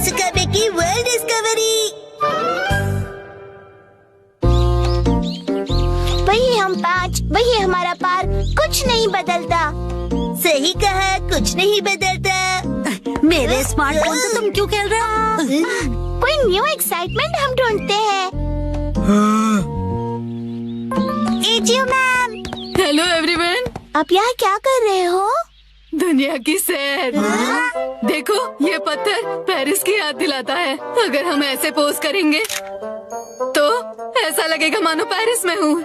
कासुकाबे की world discovery. वही हम 5, वही हमारा पार, कुछ नहीं बदलता। सही कहा, कुछ नहीं बदलता। मेरे स्मार्टफोन से तुम क्यों खेल रहे हो? कोई न्यू एक्साइटमेंट हम ढूंढते हैं। AJIO ma'am. Hello everyone. आप यहाँ क्या कर रहे हो? दुनिया की सैर। देखो ये पत्थर पेरिस की याद दिलाता है। अगर हम ऐसे पोज करेंगे तो ऐसा लगेगा मानो पेरिस में हूँ।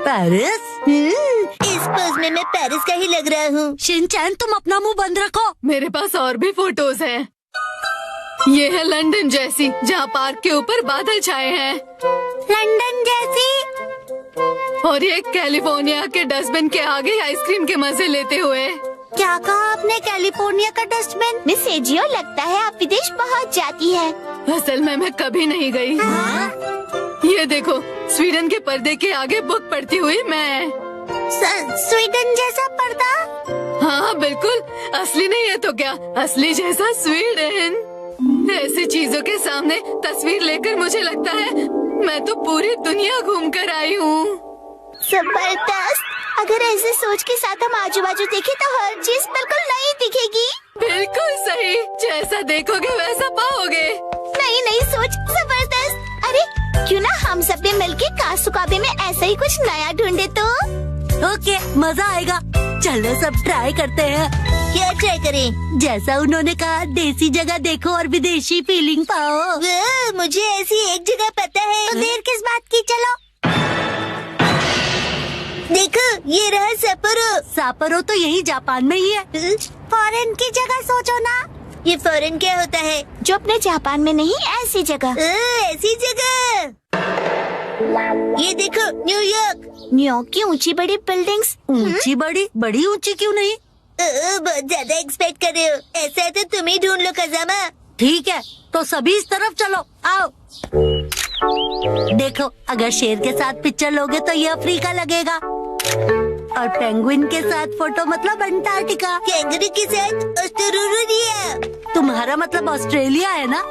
पेरिस? इस पोज में मैं पेरिस का ही लग रहा हूँ। शिनचैन तुम अपना मुंह बंद रखो। मेरे पास और भी फोटोज हैं। ये है लंदन जैसी, जहाँ पार्क के ऊपर बादल छाए हैं। लंदन जैसी? और ये कैलिफोर्निया के डस्टबिन के आगे आइसक्रीम के मजे लेते हुए। क्या कहा आपने? कैलिफोर्निया का डस्टबिन? मिस एजियो, लगता है आप विदेश पहुँच जाती है। असल में मैं कभी नहीं गई। ये देखो, स्वीडन के पर्दे के आगे बुक पढ़ती हुई मैं। स्वीडन जैसा पर्दा? हाँ बिल्कुल, असली नहीं है तो क्या, असली जैसा स्वीडन। ऐसी चीजों के सामने तस्वीर लेकर मुझे लगता है मैं तो पूरी दुनिया घूम कर आई हूँ। जबरदस्त। अगर ऐसे सोच के साथ हम आजू बाजू देखें तो हर चीज बिल्कुल नई दिखेगी। बिल्कुल सही, जैसा देखोगे वैसा पाओगे। नई नई सोच, जबरदस्त। अरे क्यों ना हम सब भी मिलके कासुकाबे में ऐसा ही कुछ नया ढूंढे तो? ओके, मजा आएगा। चलो सब ट्राई करते हैं। क्या ट्राई करें? जैसा उन्होंने कहा, देसी जगह देखो और विदेशी फीलिंग पाओ। मुझे ऐसी एक जगह पता है। तो देर किस बात की, चलो। देखो, ये रहा सपोरो। सापरो तो यही जापान में ही है। फॉरेन की जगह सोचो ना। ये फॉरेन क्या होता है? जो अपने जापान में नहीं, ऐसी जगह। ऐसी जगह। ये देखो, न्यूयॉर्क। न्यूयॉर्क की ऊंची बड़ी बिल्डिंग्स। ऊंची बड़ी? बड़ी ऊंची क्यों नहीं? बहुत ज्यादा एक्सपेक्ट कर रहे हो। ऐसा है तो तुम ही ढूंढ लो खजामा। ठीक है, तो सभी इस तरफ चलो, आओ। देखो, अगर शेर के साथ पिक्चर लोगे तो ये अफ्रीका लगेगा, और पेंगुइन के साथ फोटो मतलब अंटार्कटिका। कैंगरू के साथ ऑस्ट्रेलिया। तुम्हारा मतलब ऑस्ट्रेलिया है ना?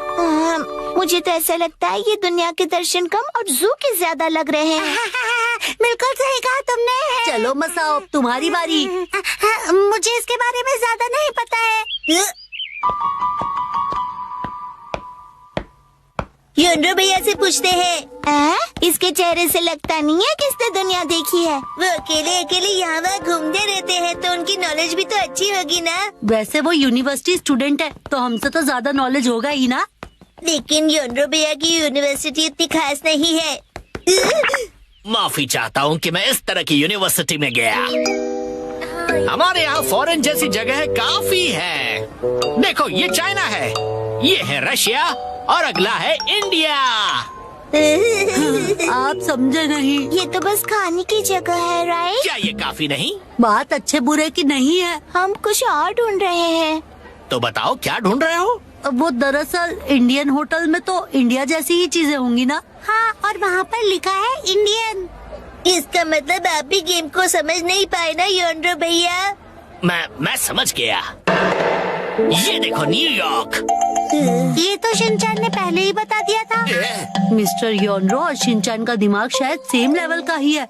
मुझे तो ऐसा लगता है ये दुनिया के दर्शन कम और जू के ज्यादा लग रहे हैं। बिल्कुल सही कहा तुमने। चलो मसाओ, तुम्हारी बारी। मुझे इसके बारे में ज्यादा नहीं पता है। योनरो भैया से पूछते हैं। इसके चेहरे से लगता नहीं है कि इसने दुनिया देखी है। वो अकेले अकेले यहाँ वहाँ घूमते रहते हैं, तो उनकी नॉलेज भी तो अच्छी होगी ना। वैसे वो यूनिवर्सिटी स्टूडेंट है, तो हमसे तो ज्यादा नॉलेज होगा ही ना। लेकिन योनरो भैया की यूनिवर्सिटी इतनी खास नहीं है। माफी चाहता हूँ कि मैं इस तरह की यूनिवर्सिटी में गया। हमारे यहाँ फॉरेन जैसी जगह काफी है। देखो, ये चाइना है, ये है रशिया, और अगला है इंडिया। आप समझे नहीं। ये तो बस खाने की जगह है, राइट? क्या ये काफी नहीं? बात अच्छे बुरे की नहीं है। हम कुछ और ढूंढ रहे हैं। तो बताओ क्या ढूंढ रहे हो? वो दरअसल इंडियन होटल में तो इंडिया जैसी ही चीजें होंगी ना। हाँ, और वहाँ पर लिखा है इंडियन। इसका मतलब आप भी गेम को समझ नहीं पाए ना योनरो भैया। मैं समझ गया। ये देखो, न्यूयॉर्क। ये तो शिनचैन ने पहले ही बता दिया था। मिस्टर योनरो और शिनचैन का दिमाग शायद सेम लेवल का ही है।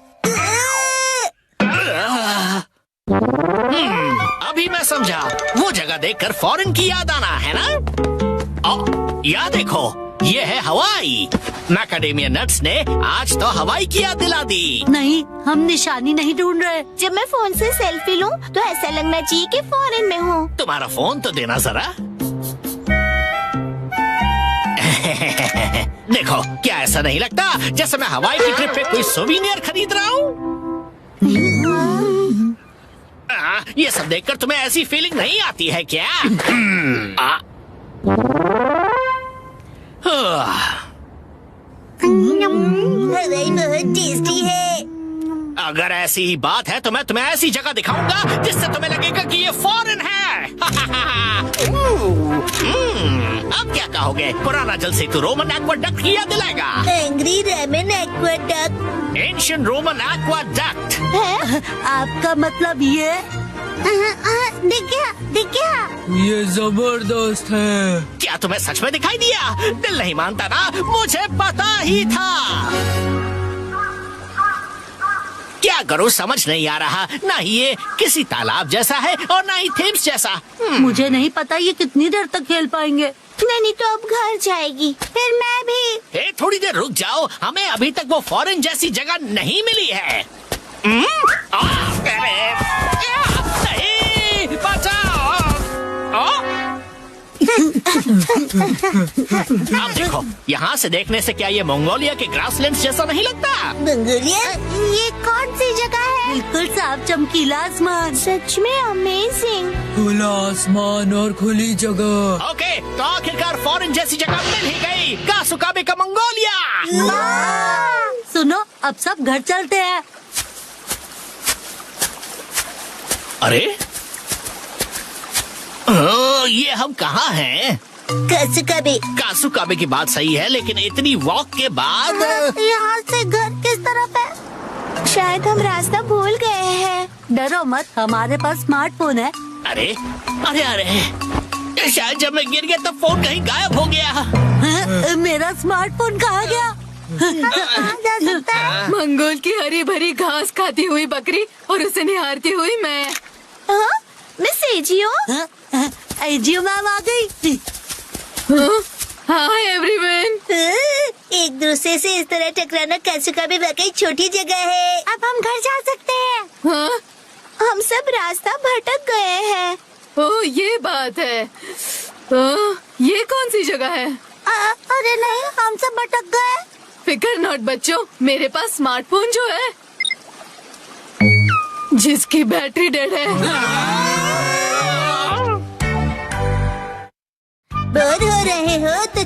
अभी मैं समझा। वो जगह देखकर फॉरेन की याद आना है ना। या देखो, ये है हवाई। मैकाडेमिया नट्स ने आज तो हवाई की याद दिला दी। नहीं, हम निशानी नहीं ढूंढ रहे। जब मैं फोन से सेल्फी लूं तो ऐसा लगना चाहिए कि फॉरेन में हूँ। तुम्हारा फोन तो देना जरा। देखो, क्या ऐसा नहीं लगता जैसे मैं हवाई की ट्रिप पे कोई सोवीनियर खरीद रहा हूँ? ये सब देखकर तुम्हें ऐसी फीलिंग नहीं आती है क्या? हवाई बहुत टेस्टी है। अगर ऐसी ही बात है तो मैं तुम्हें ऐसी जगह दिखाऊंगा जिससे तुम्हें लगेगा कि ये फॉरेन है। अब क्या कहोगे? पुराना जल सेतु रोमन एक्वाडक्ट की याद दिलाएगा। Angry Roman aqueduct. Ancient Roman aqueduct. आपका मतलब ये? दिख गया। ये जबरदस्त है। क्या क्या तुम्हें सच में दिखाई दिया? दिल नहीं मानता ना, मुझे पता ही था। क्या करूं समझ नहीं आ रहा। ना ही ये किसी तालाब जैसा है और ना ही थेम्स जैसा। मुझे नहीं पता ये कितनी देर तक खेल पाएंगे। नहीं तो अब घर जाएगी, फिर मैं भी। थोड़ी देर रुक जाओ, हमें अभी तक वो फॉरेन जैसी जगह नहीं मिली है। नहीं, बचाओ। अब देखो, यहाँ से देखने से क्या ये मंगोलिया के ग्रासलैंड्स जैसा नहीं लगता? मंगोलिया? ये कौन सी जगह है? बिल्कुल साफ चमकीला आसमान। सच में अमेजिंग। खुला आसमान और खुली जगह। ओके, तो आखिरकार फॉरेन जैसी जगह मिल ही गई। कासुकाबे का मंगोलिया। सुनो, अब सब घर चलते हैं। अरे ये हम कहाँ हैं? कासुकाबे। कासुकाबे की बात सही है, लेकिन इतनी वॉक के बाद यहाँ से घर किस तरफ है? शायद हम रास्ता भूल गए हैं। डरो मत, हमारे पास स्मार्टफोन है। अरे अरे अरे, शायद जब मैं गिर गया तब फोन कहीं गायब हो गया। हाँ, मेरा स्मार्टफोन कहाँ गया? जा सकता है? मंगोल की हरी भरी घास खाती हुई बकरी और उसे निहारती हुई मैं। हाँ? Miss AJIO? एजियो मैम आ गई। Hi everyone. एक दूसरे से इस तरह टकराना कासुकाबे वाकई छोटी जगह है। अब हम घर जा सकते हैं। हाँ? हम सब रास्ता भटक गए हैं। ओह, ये बात है। ये कौन सी जगह है? अरे नहीं, हम सब भटक गए। फिकर नॉट बच्चों, मेरे पास स्मार्टफोन जो है जिसकी बैटरी डेड है। बोर हो रहे हो तो